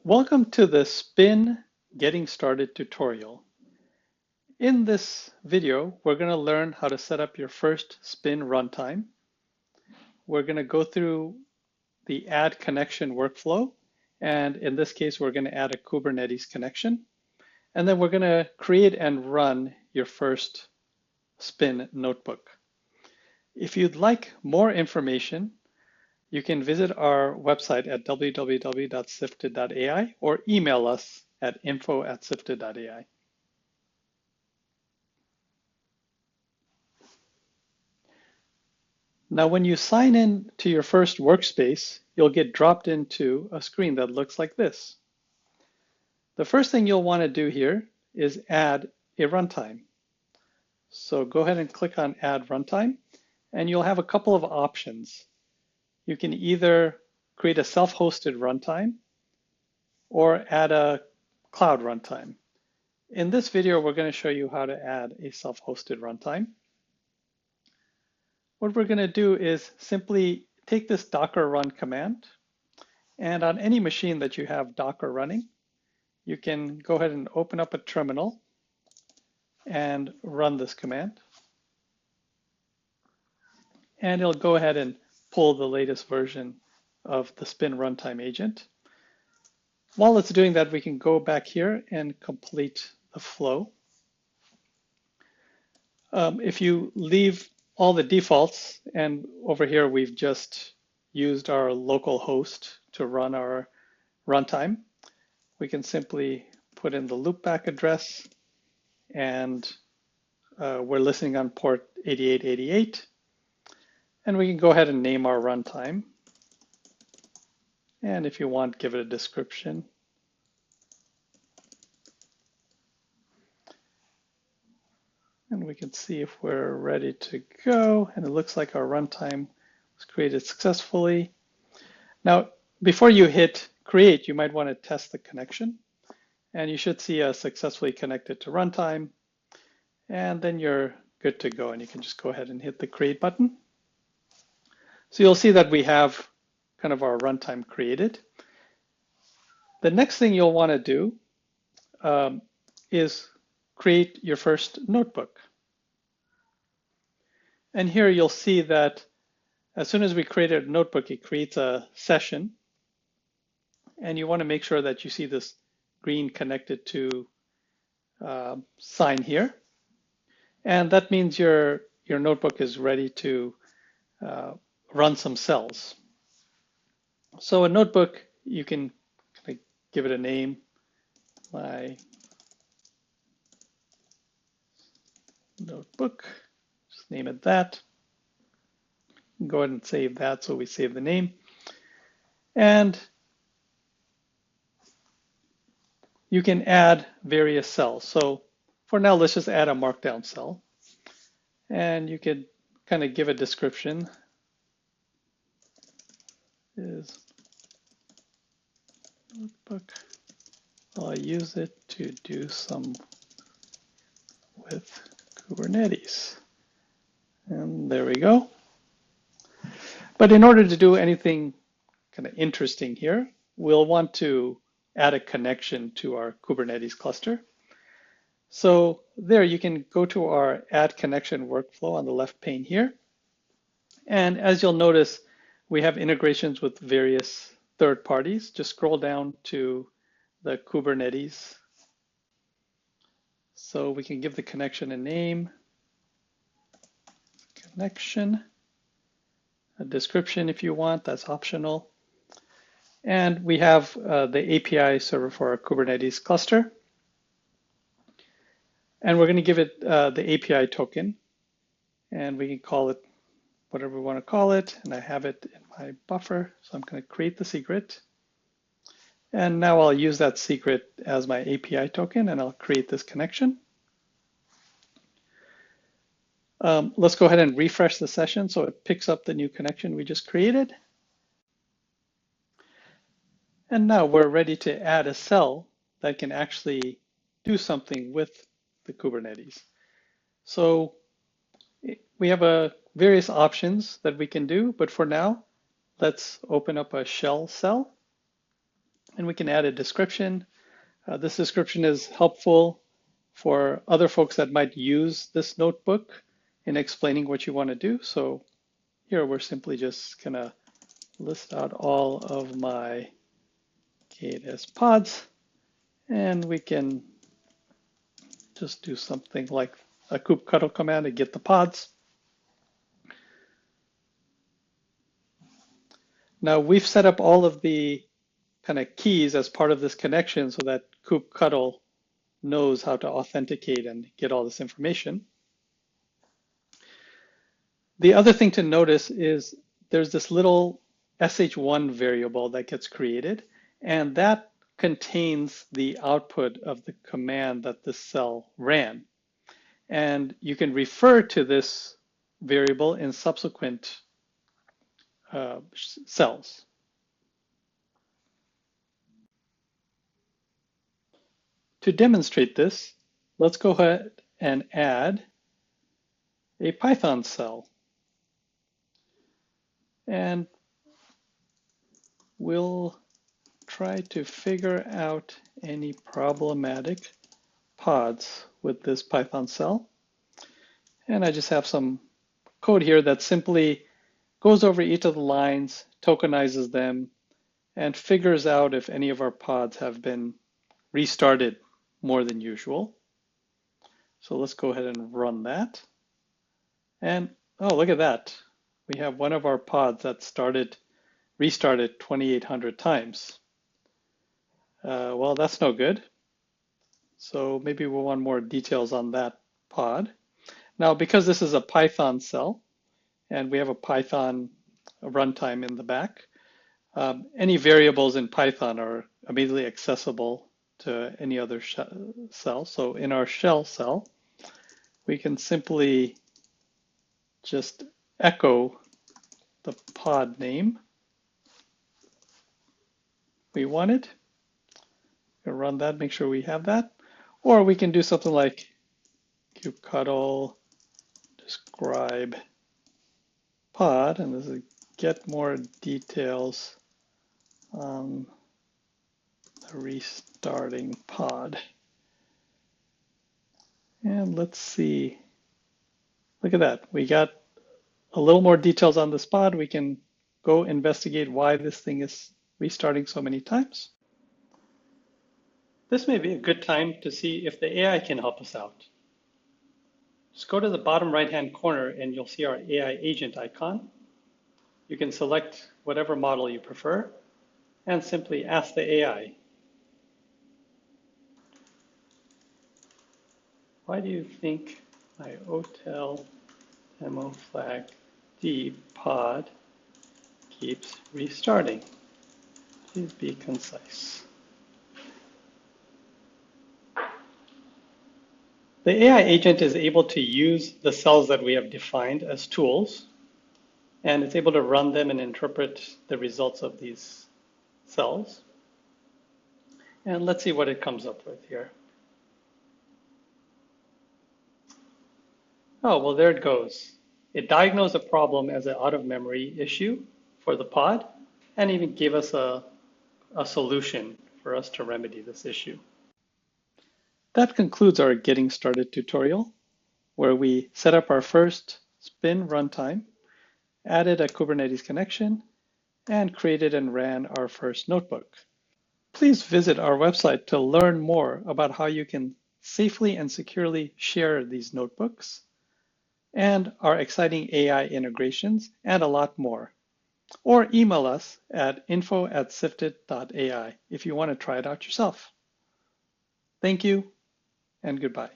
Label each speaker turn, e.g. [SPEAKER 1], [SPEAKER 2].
[SPEAKER 1] Welcome to the Spin Getting Started tutorial. In this video, we're going to learn how to set up your first Spin runtime. We're going to go through the add connection workflow, and in this case, we're going to add a Kubernetes connection. And then we're going to create and run your first Spin notebook. If you'd like more information, you can visit our website at www.siftd.ai or email us at info@siftd.ai. Now, when you sign in to your first workspace, you'll get dropped into a screen that looks like this. The first thing you'll want to do here is add a runtime. So go ahead and click on Add Runtime, and you'll have a couple of options. You can either create a self-hosted runtime or add a cloud runtime. In this video, we're going to show you how to add a self-hosted runtime. What we're going to do is simply take this Docker run command, and on any machine that you have Docker running, you can go ahead and open up a terminal and run this command. And it'll go ahead and pull the latest version of the Spin runtime agent. While it's doing that, we can go back here and complete the flow. If you leave all the defaults, and over here we've just used our local host to run our runtime, we can simply put in the loopback address, and we're listening on port 8888, and we can go ahead and name our runtime. And if you want, give it a description. And we can see if we're ready to go. And it looks like our runtime was created successfully. Now, before you hit create, you might want to test the connection. And you should see us successfully connected to runtime. And then you're good to go. And you can just go ahead and hit the create button. So you'll see that we have kind of our runtime created. The next thing you'll want to do is create your first notebook. And here you'll see that as soon as we create a notebook, it creates a session. And you want to make sure that you see this green connected to sign here. And that means your notebook is ready to run some cells. So a notebook, you can kind of give it a name, my notebook, just name it that. Go ahead and save that, so we save the name. And you can add various cells. So for now, let's just add a markdown cell. And you could kind of give a description. Is notebook. I'll use it to do some with Kubernetes. And there we go. But in order to do anything kind of interesting here, we'll want to add a connection to our Kubernetes cluster. So there you can go to our add connection workflow on the left pane here. And as you'll notice, we have integrations with various third parties. Just scroll down to the Kubernetes. So we can give the connection a name, connection, a description if you want, that's optional. And we have the API server for our Kubernetes cluster. And we're going to give it the API token, and we can call it whatever we want to call it. And I have it in my buffer, so I'm going to create the secret. And now I'll use that secret as my API token, and I'll create this connection. Let's go ahead and refresh the session so it picks up the new connection we just created. And now we're ready to add a cell that can actually do something with the Kubernetes. So we have various options that we can do, but for now, let's open up a shell cell. And we can add a description. This description is helpful for other folks that might use this notebook in explaining what you want to do. So here we're simply just going to list out all of my K8s pods, and we can just do something like a kubectl command to get the pods. Now we've set up all of the kind of keys as part of this connection so that kubectl knows how to authenticate and get all this information. The other thing to notice is there's this little sh1 variable that gets created, and that contains the output of the command that this cell ran. And you can refer to this variable in subsequent cells. To demonstrate this, let's go ahead and add a Python cell. And we'll try to figure out any problematic pods with this Python cell. And I just have some code here that simply goes over each of the lines, tokenizes them, and figures out if any of our pods have been restarted more than usual. So let's go ahead and run that. And oh, look at that. We have one of our pods that restarted 2,800 times. Well, that's no good. So maybe we'll want more details on that pod. Now, because this is a Python cell, and we have a Python runtime in the back, any variables in Python are immediately accessible to any other cell. So in our shell cell, we can simply just echo the pod name we wanted. We'll run that, make sure we have that. Or we can do something like kubectl describe pod, and this is get more details on the restarting pod. And let's see, look at that. We got a little more details on this pod. We can go investigate why this thing is restarting so many times. This may be a good time to see if the AI can help us out. Just go to the bottom right-hand corner and you'll see our AI agent icon. You can select whatever model you prefer and simply ask the AI, why do you think my hotel demo flag D pod keeps restarting? Please be concise. The AI agent is able to use the cells that we have defined as tools, and it's able to run them and interpret the results of these cells. And let's see what it comes up with here. Oh, well, there it goes. It diagnosed a problem as an out-of-memory issue for the pod, and even gave us a solution for us to remedy this issue. That concludes our Getting Started tutorial, where we set up our first Spin runtime, added a Kubernetes connection, and created and ran our first notebook. Please visit our website to learn more about how you can safely and securely share these notebooks, and our exciting AI integrations, and a lot more. Or email us at info@siftd.ai if you want to try it out yourself. Thank you, and goodbye.